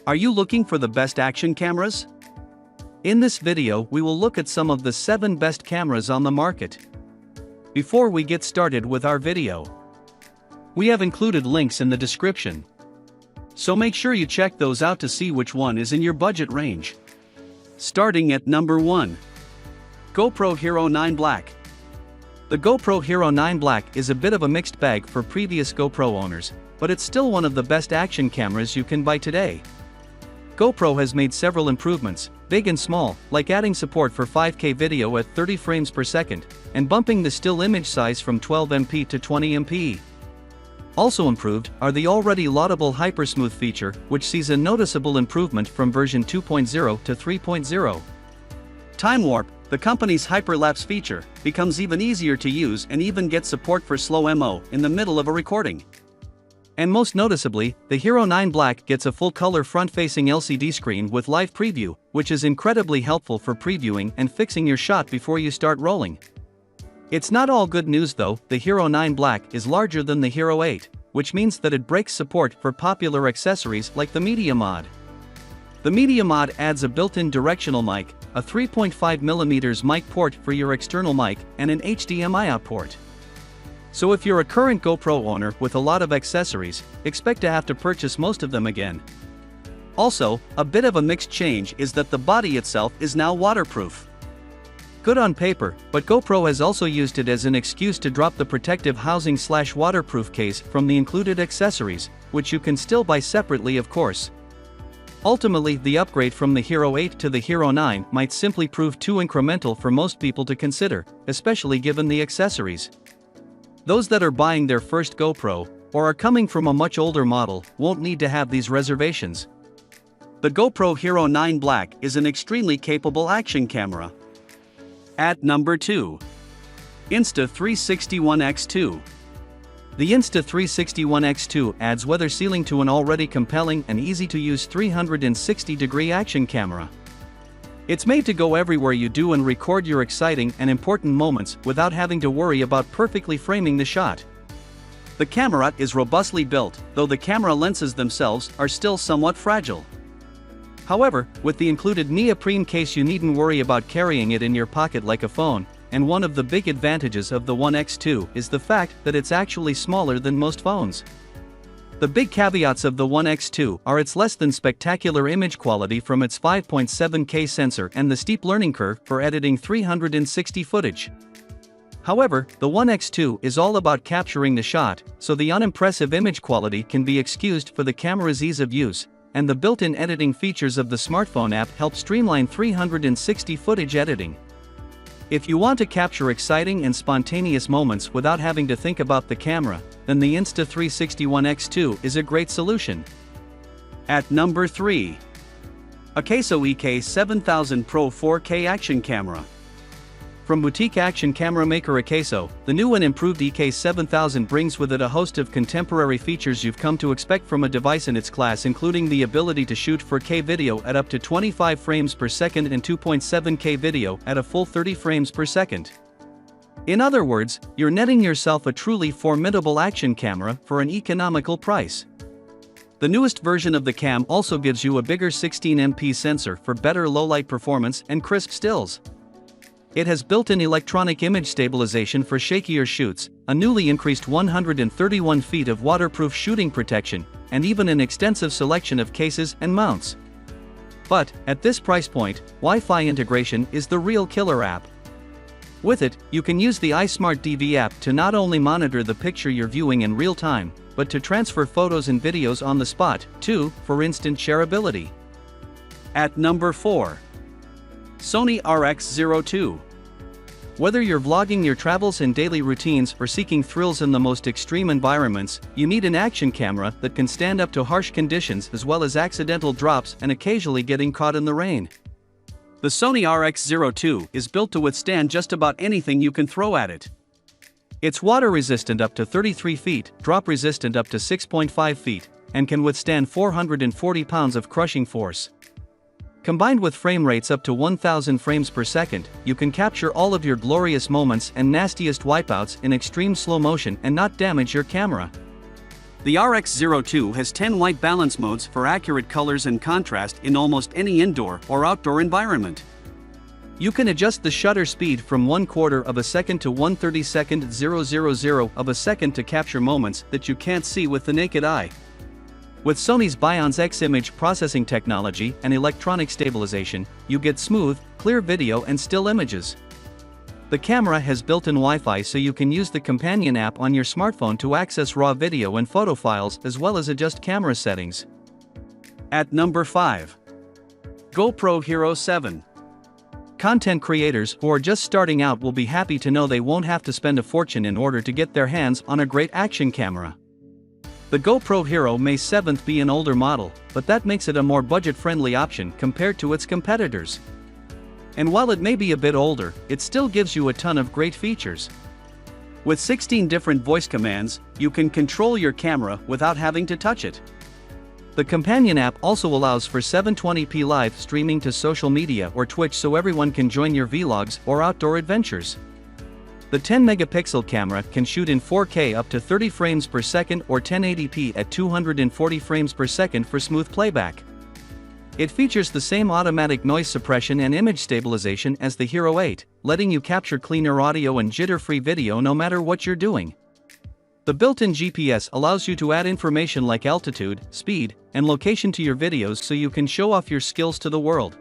Are you looking for the best action cameras? In this video we will look at some of the 7 best cameras on the market. Before we get started with our video, we have included links in the description, so make sure you check those out to see which one is in your budget range. Starting at number 1. GoPro Hero 9 Black. The GoPro Hero 9 Black is a bit of a mixed bag for previous GoPro owners, but it's still one of the best action cameras you can buy today. GoPro has made several improvements, big and small, like adding support for 5K video at 30 frames per second, and bumping the still image size from 12MP to 20MP. Also improved are the already laudable Hypersmooth feature, which sees a noticeable improvement from version 2.0 to 3.0. Time Warp, the company's hyperlapse feature, becomes even easier to use and even gets support for slow mo in the middle of a recording. And most noticeably, the Hero 9 Black gets a full-color front-facing LCD screen with live preview, which is incredibly helpful for previewing and fixing your shot before you start rolling. It's not all good news though. The Hero 9 Black is larger than the Hero 8, which means that it breaks support for popular accessories like the Media Mod. The Media Mod adds a built-in directional mic, a 3.5mm mic port for your external mic, and an HDMI out port. So if you're a current GoPro owner with a lot of accessories, expect to have to purchase most of them again. Also, a bit of a mixed change is that the body itself is now waterproof. Good on paper, but GoPro has also used it as an excuse to drop the protective housing/waterproof case from the included accessories, which you can still buy separately of course. Ultimately, the upgrade from the Hero 8 to the Hero 9 might simply prove too incremental for most people to consider, especially given the accessories. Those that are buying their first GoPro, or are coming from a much older model, won't need to have these reservations. The GoPro Hero 9 Black is an extremely capable action camera. At number 2. Insta360ONE-X2. The Insta360ONE-X2 adds weather sealing to an already compelling and easy-to-use 360-degree action camera. It's made to go everywhere you do and record your exciting and important moments without having to worry about perfectly framing the shot. The camera is robustly built, though the camera lenses themselves are still somewhat fragile. However, with the included neoprene case you needn't worry about carrying it in your pocket like a phone, and one of the big advantages of the One X2 is the fact that it's actually smaller than most phones. The big caveats of the One X2 are its less than spectacular image quality from its 5.7K sensor and the steep learning curve for editing 360 footage. However, the One X2 is all about capturing the shot, so the unimpressive image quality can be excused for the camera's ease of use, and the built-in editing features of the smartphone app help streamline 360 footage editing. If you want to capture exciting and spontaneous moments without having to think about the camera, then the Insta360ONE-X2 is a great solution. At number 3. Akaso EK7000 Pro 4K Action Camera. From boutique action camera maker Akaso, the new and improved EK7000 brings with it a host of contemporary features you've come to expect from a device in its class, including the ability to shoot 4K video at up to 25 frames per second and 2.7K video at a full 30 frames per second. In other words, you're netting yourself a truly formidable action camera for an economical price. The newest version of the cam also gives you a bigger 16MP sensor for better low-light performance and crisp stills. It has built-in electronic image stabilization for shakier shoots, a newly increased 131 feet of waterproof shooting protection, and even an extensive selection of cases and mounts. But, at this price point, Wi-Fi integration is the real killer app. With it, you can use the iSmart DV app to not only monitor the picture you're viewing in real time, but to transfer photos and videos on the spot, too, for instant shareability. At number 4. Sony RX02. Whether you're vlogging your travels and daily routines or seeking thrills in the most extreme environments, you need an action camera that can stand up to harsh conditions as well as accidental drops and occasionally getting caught in the rain. The Sony RX02 is built to withstand just about anything you can throw at it. It's water-resistant up to 33 feet, drop-resistant up to 6.5 feet, and can withstand 440 pounds of crushing force. Combined with frame rates up to 1000 frames per second, you can capture all of your glorious moments and nastiest wipeouts in extreme slow motion and not damage your camera. The RX02 has 10 white balance modes for accurate colors and contrast in almost any indoor or outdoor environment. You can adjust the shutter speed from 1/4 of a second to 1/32,000 of a second to capture moments that you can't see with the naked eye. With Sony's Bion's X image processing technology and electronic stabilization, you get smooth, clear video and still images. The camera has built-in Wi-Fi, so you can use the companion app on your smartphone to access raw video and photo files as well as adjust camera settings. At number 5. GoPro Hero 7. Content creators who are just starting out will be happy to know they won't have to spend a fortune in order to get their hands on a great action camera. The GoPro Hero may 7th be an older model, but that makes it a more budget-friendly option compared to its competitors. And while it may be a bit older, it still gives you a ton of great features. With 16 different voice commands, you can control your camera without having to touch it. The companion app also allows for 720p live streaming to social media or Twitch, so everyone can join your vlogs or outdoor adventures. The 10-megapixel camera can shoot in 4K up to 30 frames per second or 1080p at 240 frames per second for smooth playback. It features the same automatic noise suppression and image stabilization as the Hero 8, letting you capture cleaner audio and jitter-free video no matter what you're doing. The built-in GPS allows you to add information like altitude, speed, and location to your videos so you can show off your skills to the world.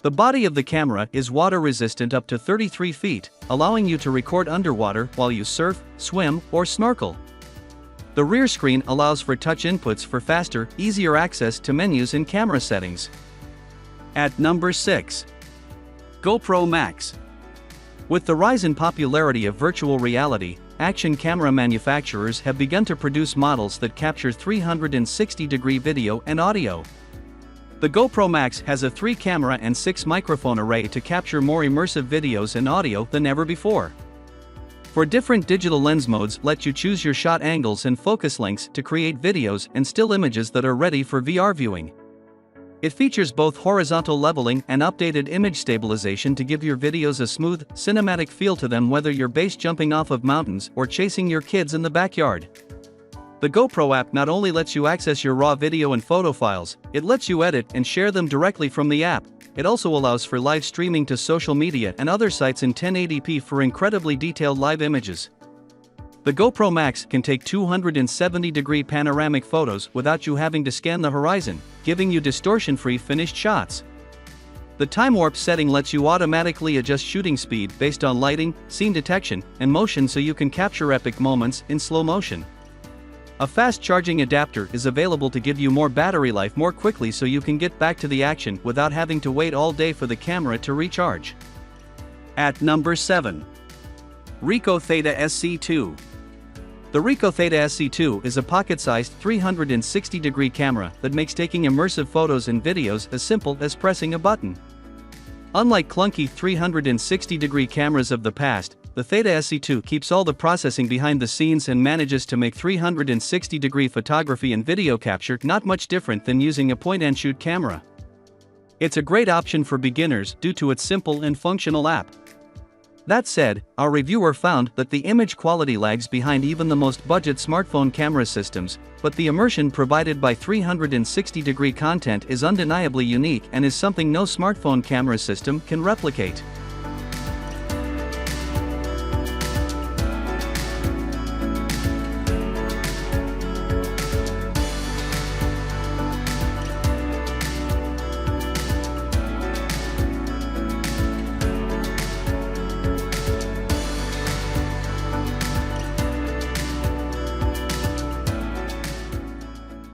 The body of the camera is water-resistant up to 33 feet, allowing you to record underwater while you surf, swim, or snorkel. The rear screen allows for touch inputs for faster, easier access to menus and camera settings. At number 6. GoPro Max. With the rise in popularity of virtual reality, action camera manufacturers have begun to produce models that capture 360-degree video and audio. The GoPro Max has a 3-camera and 6-microphone array to capture more immersive videos and audio than ever before. For different digital lens modes, let you choose your shot angles and focus lengths to create videos and still images that are ready for VR viewing. It features both horizontal leveling and updated image stabilization to give your videos a smooth, cinematic feel to them, whether you're base jumping off of mountains or chasing your kids in the backyard. The GoPro app not only lets you access your raw video and photo files, it lets you edit and share them directly from the app. It also allows for live streaming to social media and other sites in 1080p for incredibly detailed live images. The GoPro Max can take 270-degree panoramic photos without you having to scan the horizon, giving you distortion-free finished shots. The time warp setting lets you automatically adjust shooting speed based on lighting, scene detection, and motion, so you can capture epic moments in slow motion. A fast charging adapter is available to give you more battery life more quickly, so you can get back to the action without having to wait all day for the camera to recharge. At number 7. Ricoh Theta SC2. The Ricoh Theta SC2 is a pocket-sized 360-degree camera that makes taking immersive photos and videos as simple as pressing a button. Unlike clunky 360-degree cameras of the past, the Theta SC2 keeps all the processing behind the scenes and manages to make 360-degree photography and video capture not much different than using a point-and-shoot camera. It's a great option for beginners due to its simple and functional app. That said, our reviewer found that the image quality lags behind even the most budget smartphone camera systems, but the immersion provided by 360-degree content is undeniably unique and is something no smartphone camera system can replicate.